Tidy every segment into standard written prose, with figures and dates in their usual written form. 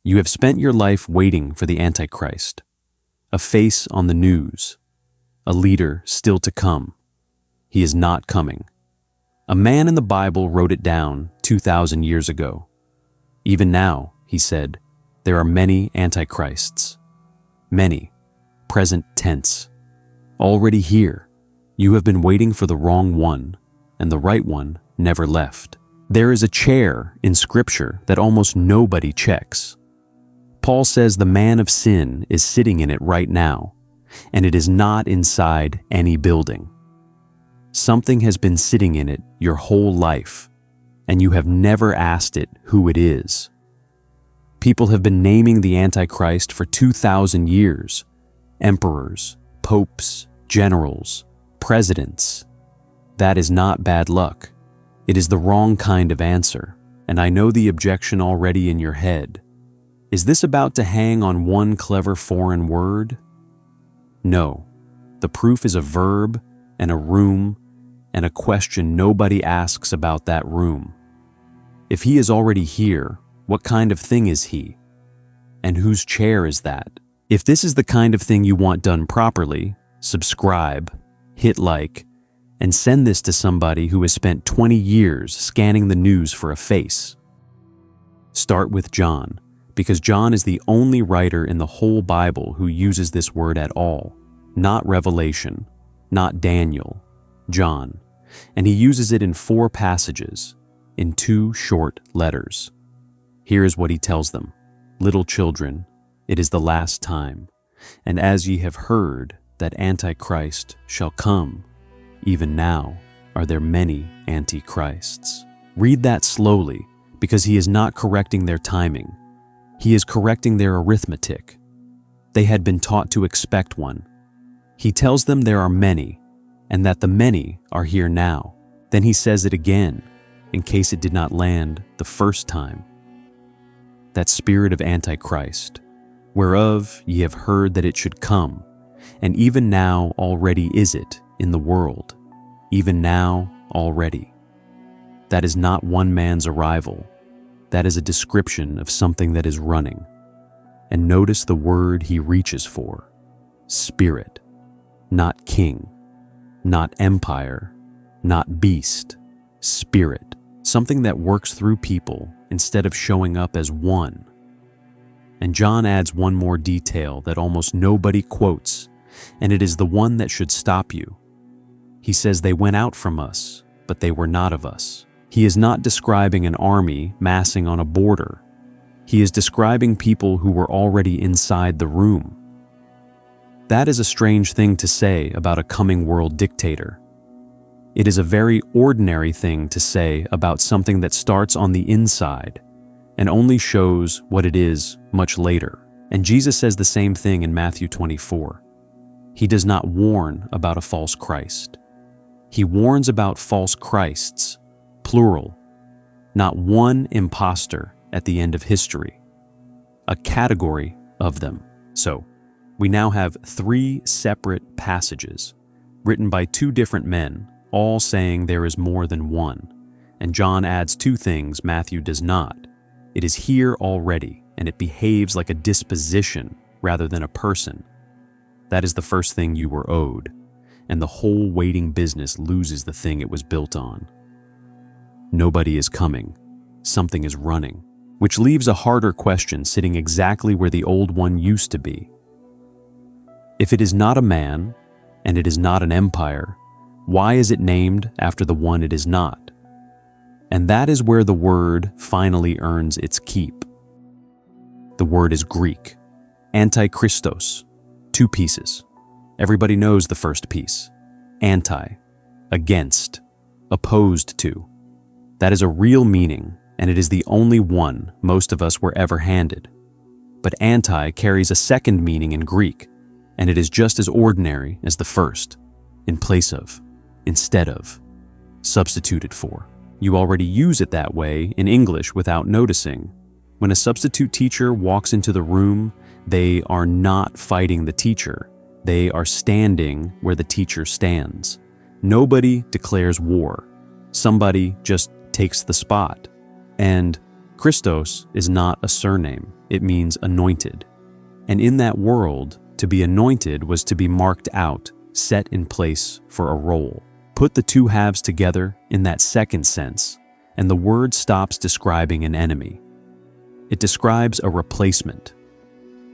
You have spent your life waiting for the Antichrist, a face on the news, a leader still to come. He is not coming. A man in the Bible wrote it down 2,000 years ago. Even now, he said, there are many antichrists. Many, present tense. Already here. You have been waiting for the wrong one, and the right one never left. There is a chair in Scripture that almost nobody checks. Paul says the man of sin is sitting in it right now, and it is not inside any building. Something has been sitting in it your whole life, and you have never asked it who it is. People have been naming the Antichrist for 2,000 years. Emperors, popes, generals, presidents. That is not bad luck. It is the wrong kind of answer, and I know the objection already in your head. Is this about to hang on one clever foreign word? No. The proof is a verb and a room and a question nobody asks about that room. If he is already here, what kind of thing is he? And whose chair is that? If this is the kind of thing you want done properly, subscribe, hit like, and send this to somebody who has spent 20 years scanning the news for a face. Start with John, because John is the only writer in the whole Bible who uses this word at all. Not Revelation, not Daniel, John. And he uses it in 4 passages, in 2 short letters. Here is what he tells them. Little children, it is the last time. And as ye have heard that Antichrist shall come, even now are there many antichrists. Read that slowly, because he is not correcting their timing. He is correcting their arithmetic. They had been taught to expect one. He tells them there are many, and that the many are here now. Then he says it again, in case it did not land the first time. That spirit of Antichrist, whereof ye have heard that it should come, and even now already is it in the world, even now already. That is not one man's arrival. That is a description of something that is running. And notice the word he reaches for, spirit, not king, not empire, not beast, spirit, something that works through people instead of showing up as one. And John adds one more detail that almost nobody quotes, and it is the one that should stop you. He says they went out from us, but they were not of us. He is not describing an army massing on a border. He is describing people who were already inside the room. That is a strange thing to say about a coming world dictator. It is a very ordinary thing to say about something that starts on the inside and only shows what it is much later. And Jesus says the same thing in Matthew 24. He does not warn about a false Christ. He warns about false Christs, plural, not one imposter at the end of history, a category of them. So, we now have 3 separate passages written by 2 different men, all saying there is more than one. And John adds 2 things Matthew does not. It is here already, and it behaves like a disposition rather than a person. That is the first thing you were owed, and the whole waiting business loses the thing it was built on. Nobody is coming. Something is running, which leaves a harder question sitting exactly where the old one used to be. If it is not a man, and it is not an empire, why is it named after the one it is not? And that is where the word finally earns its keep. The word is Greek, antichristos, 2 pieces. Everybody knows the first piece. Anti, against, opposed to. That is a real meaning, and it is the only one most of us were ever handed. But anti carries a second meaning in Greek, and it is just as ordinary as the first, in place of, instead of, substituted for. You already use it that way in English without noticing. When a substitute teacher walks into the room, they are not fighting the teacher. They are standing where the teacher stands. Nobody declares war. Somebody just takes the spot. And Christos is not a surname, it means anointed. And in that world, to be anointed was to be marked out, set in place for a role. Put the two halves together in that second sense, and the word stops describing an enemy. It describes a replacement,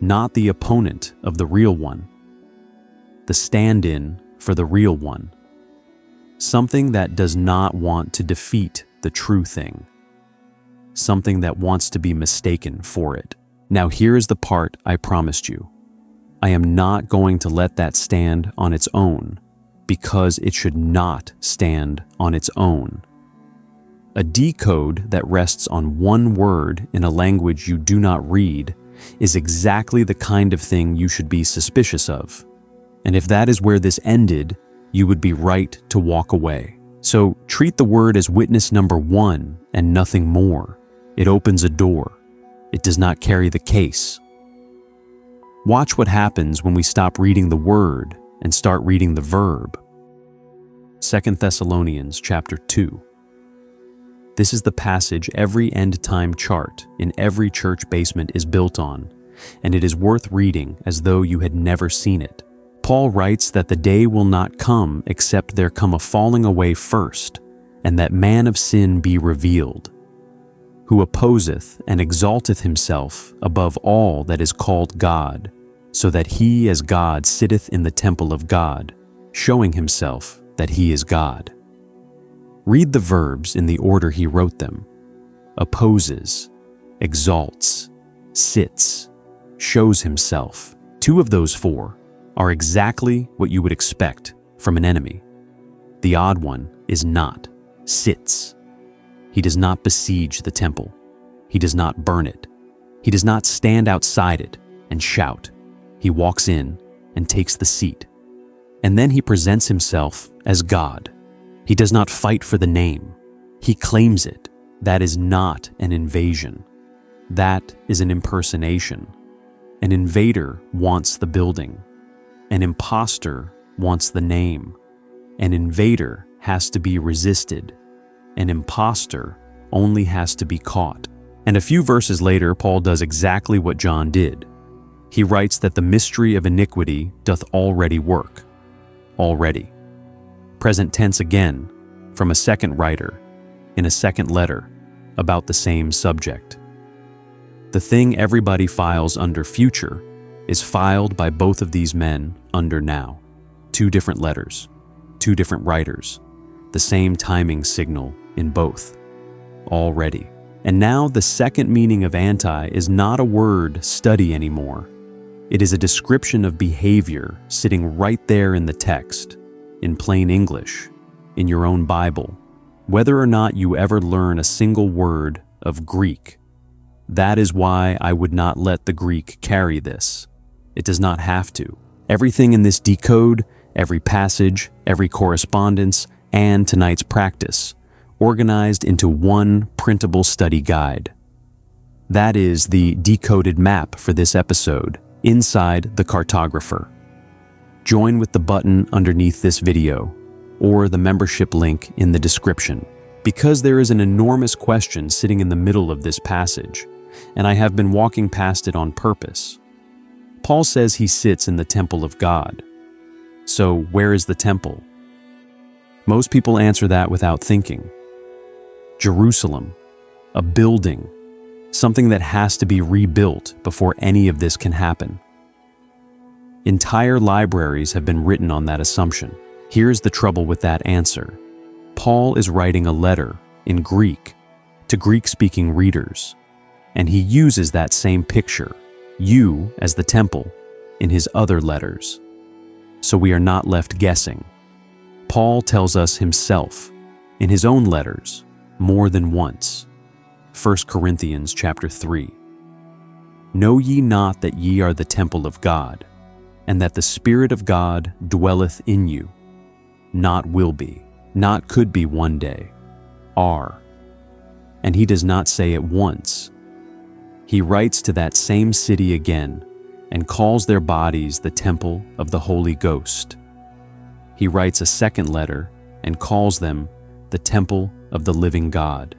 not the opponent of the real one, the stand-in for the real one, something that does not want to defeat the true thing, something that wants to be mistaken for it. Now here is the part I promised you. I am not going to let that stand on its own, because it should not stand on its own. A decode that rests on one word in a language you do not read is exactly the kind of thing you should be suspicious of. And if that is where this ended, you would be right to walk away. So treat the word as witness number one and nothing more. It opens a door. It does not carry the case. Watch what happens when we stop reading the word and start reading the verb. 2 Thessalonians chapter 2. This is the passage every end-time chart in every church basement is built on, and it is worth reading as though you had never seen it. Paul writes that the day will not come except there come a falling away first, and that man of sin be revealed, who opposeth and exalteth himself above all that is called God, so that he as God sitteth in the temple of God, showing himself that he is God. Read the verbs in the order he wrote them. Opposes, exalts, sits, shows himself. Two of those four are exactly what you would expect from an enemy. The odd one is not, sits. He does not besiege the temple. He does not burn it. He does not stand outside it and shout. He walks in and takes the seat. And then he presents himself as God. He does not fight for the name. He claims it. That is not an invasion. That is an impersonation. An invader wants the building. An imposter wants the name. An invader has to be resisted. An imposter only has to be caught. And a few verses later, Paul does exactly what John did. He writes that the mystery of iniquity doth already work. Already. Present tense again, from a second writer, in a second letter, about the same subject. The thing everybody files under future is filed by both of these men under now. Two different letters, two different writers, the same timing signal in both. Already. And now the second meaning of anti is not a word study anymore. It is a description of behavior sitting right there in the text, in plain English, in your own Bible, whether or not you ever learn a single word of Greek. That is why I would not let the Greek carry this. It does not have to. Everything in this decode, every passage, every correspondence, and tonight's practice, organized into one printable study guide. That is the decoded map for this episode, inside the cartographer. Join with the button underneath this video, or the membership link in the description, because there is an enormous question sitting in the middle of this passage, and I have been walking past it on purpose. Paul says he sits in the temple of God. So where is the temple? Most people answer that without thinking. Jerusalem, a building, something that has to be rebuilt before any of this can happen. Entire libraries have been written on that assumption. Here's the trouble with that answer. Paul is writing a letter in Greek to Greek-speaking readers, and he uses that same picture, you as the temple, in his other letters. So we are not left guessing. Paul tells us himself, in his own letters, more than once. 1 Corinthians chapter 3. Know ye not that ye are the temple of God, and that the Spirit of God dwelleth in you? Not will be, not could be one day, are. And he does not say it once. He writes to that same city again and calls their bodies the temple of the Holy Ghost. He writes a second letter and calls them the temple of the living God.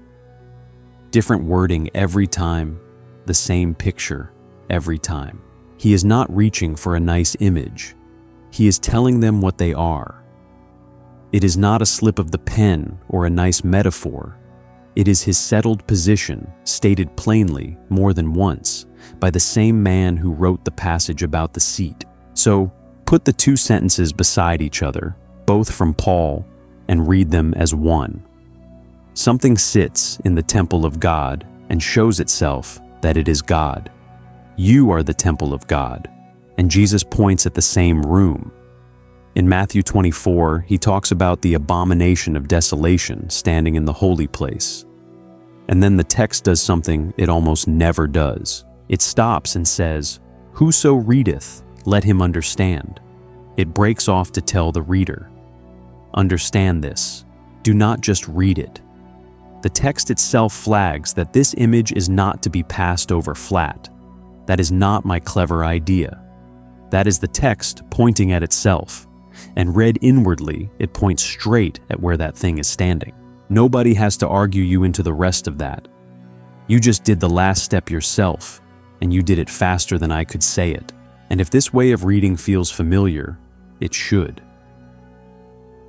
different wording every time, the same picture every time. He is not reaching for a nice image. He is telling them what they are. It is not a slip of the pen or a nice metaphor. It is his settled position, stated plainly more than once by the same man who wrote the passage about the seat. So, put the two sentences beside each other, both from Paul, and read them as one. Something sits in the temple of God and shows itself that it is God. You are the temple of God, and Jesus points at the same room. In Matthew 24, he talks about the abomination of desolation standing in the holy place. And then the text does something it almost never does. It stops and says, "Whoso readeth, let him understand." It breaks off to tell the reader, understand this. Do not just read it. The text itself flags that this image is not to be passed over flat. That is not my clever idea. That is the text pointing at itself, and read inwardly, it points straight at where that thing is standing. Nobody has to argue you into the rest of that. You just did the last step yourself, and you did it faster than I could say it. And if this way of reading feels familiar, it should.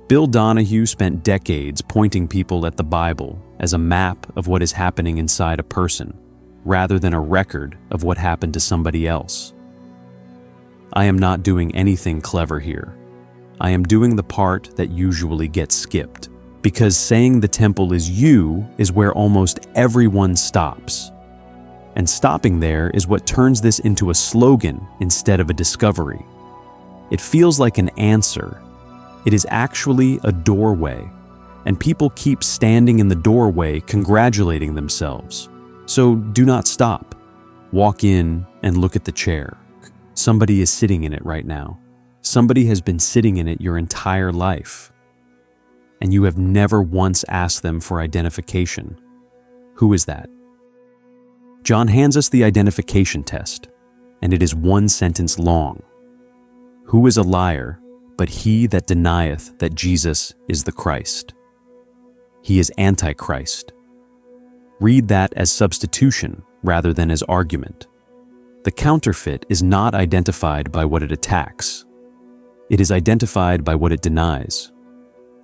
Bill Donahue spent decades pointing people at the Bible as a map of what is happening inside a person, rather than a record of what happened to somebody else. I am not doing anything clever here. I am doing the part that usually gets skipped, because saying the temple is you is where almost everyone stops. And stopping there is what turns this into a slogan instead of a discovery. It feels like an answer. It is actually a doorway, and people keep standing in the doorway congratulating themselves. So do not stop. Walk in and look at the chair. Somebody is sitting in it right now. Somebody has been sitting in it your entire life, and you have never once asked them for identification. Who is that? John hands us the identification test, and it is one sentence long. Who is a liar but he that denieth that Jesus is the Christ? He is Antichrist. Read that as substitution rather than as argument. The counterfeit is not identified by what it attacks. It is identified by what it denies.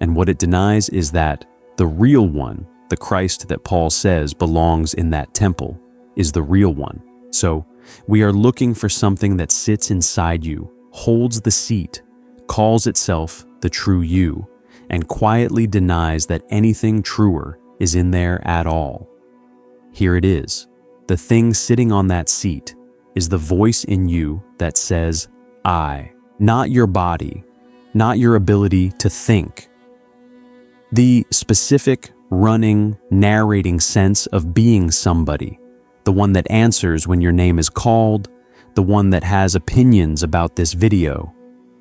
And what it denies is that the real one, the Christ that Paul says belongs in that temple, is the real one. So, we are looking for something that sits inside you, holds the seat, calls itself the true you, and quietly denies that anything truer is in there at all. Here it is. The thing sitting on that seat is the voice in you that says, I, not your body, not your ability to think. The specific, running, narrating sense of being somebody, the one that answers when your name is called, the one that has opinions about this video,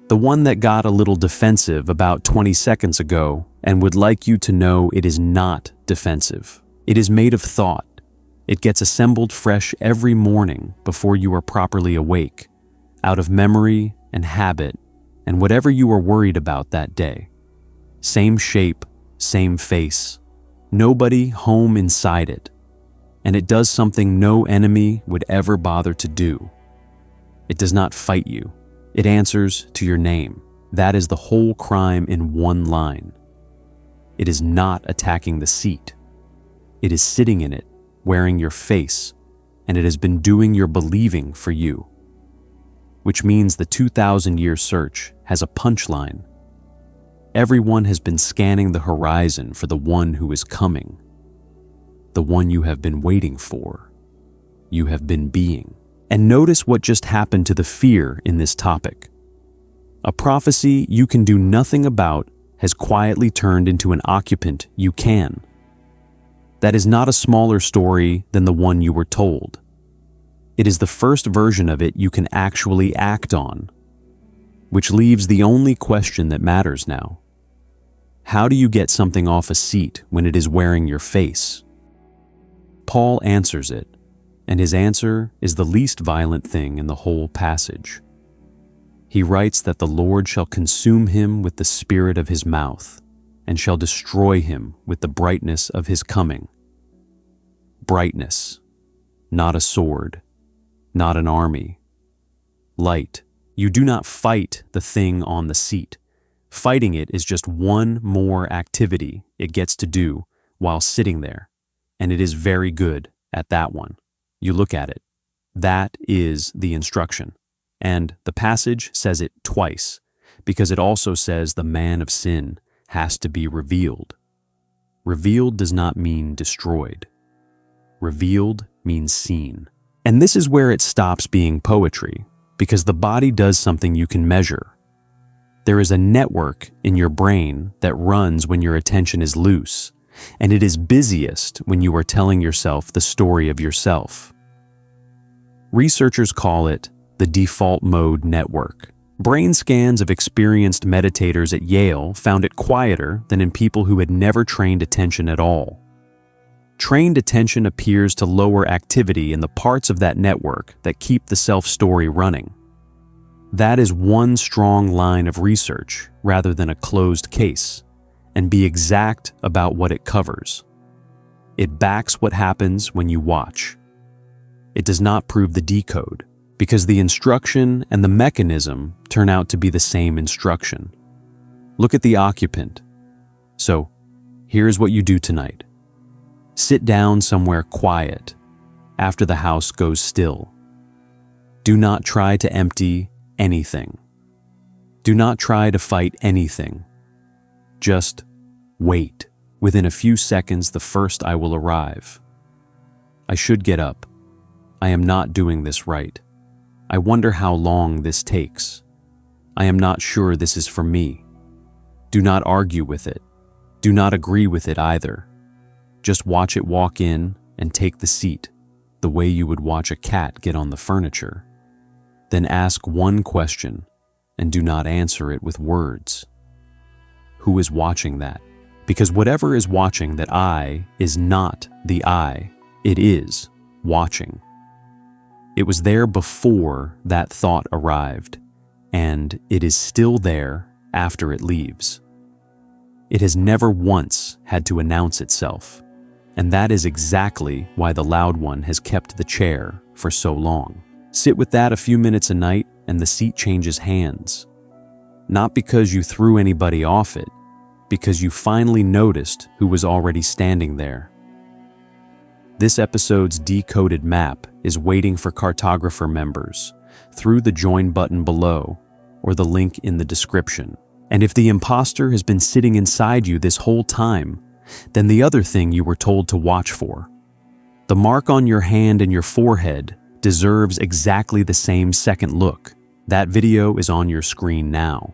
the one that got a little defensive about 20 seconds ago and would like you to know it is not defensive. It is made of thought. It gets assembled fresh every morning before you are properly awake, out of memory and habit and whatever you are worried about that day. Same shape, same face, nobody home inside it. And it does something no enemy would ever bother to do. It does not fight you. It answers to your name. That is the whole crime in one line. It is not attacking the seat. It is sitting in it, wearing your face, and it has been doing your believing for you. Which means the 2,000-year search has a punchline. Everyone has been scanning the horizon for the one who is coming. The one you have been waiting for. You have been being. And notice what just happened to the fear in this topic. A prophecy you can do nothing about has quietly turned into an occupant you can. That is not a smaller story than the one you were told. It is the first version of it you can actually act on, which leaves the only question that matters now. How do you get something off a seat when it is wearing your face? Paul answers it, and his answer is the least violent thing in the whole passage. He writes that the Lord shall consume him with the spirit of his mouth, and shall destroy him with the brightness of his coming. brightness, not a sword, not an army. Light. You do not fight the thing on the seat. Fighting it is just one more activity it gets to do while sitting there, and it is very good at that one. You look at it. That is the instruction. And the passage says it twice, because it also says the man of sin has to be revealed. Revealed does not mean destroyed. Revealed means seen. And this is where it stops being poetry, because the body does something you can measure. There is a network in your brain that runs when your attention is loose, and it is busiest when you are telling yourself the story of yourself. Researchers call it the default mode network. Brain scans of experienced meditators at Yale found it quieter than in people who had never trained attention at all. Trained attention appears to lower activity in the parts of that network that keep the self-story running. That is one strong line of research rather than a closed case, and be exact about what it covers. It backs what happens when you watch. It does not prove the decode, because the instruction and the mechanism turn out to be the same instruction. Look at the occupant. So, here's what you do tonight. Sit down somewhere quiet after the house goes still. Do not try to empty anything. Do not try to fight anything. Just wait. Within a few seconds, the first I will arrive. I should get up. I am not doing this right. I wonder how long this takes. I am not sure this is for me. Do not argue with it. Do not agree with it either. Just watch it walk in and take the seat, the way you would watch a cat get on the furniture. Then ask one question and do not answer it with words. Who is watching that? Because whatever is watching that eye is not the eye. It is watching. It was there before that thought arrived, and it is still there after it leaves. It has never once had to announce itself, and that is exactly why the loud one has kept the chair for so long. Sit with that a few minutes a night, and the seat changes hands. Not because you threw anybody off it, because you finally noticed who was already standing there. This episode's Decoded Map is waiting for cartographer members through the join button below or the link in the description. And if the imposter has been sitting inside you this whole time, then the other thing you were told to watch for. The mark on your hand and your forehead deserves exactly the same second look. That video is on your screen now.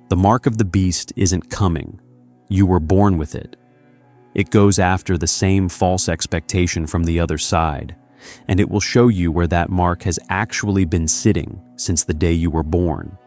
The mark of the beast isn't coming. You were born with it. It goes after the same false expectation from the other side, and it will show you where that mark has actually been sitting since the day you were born.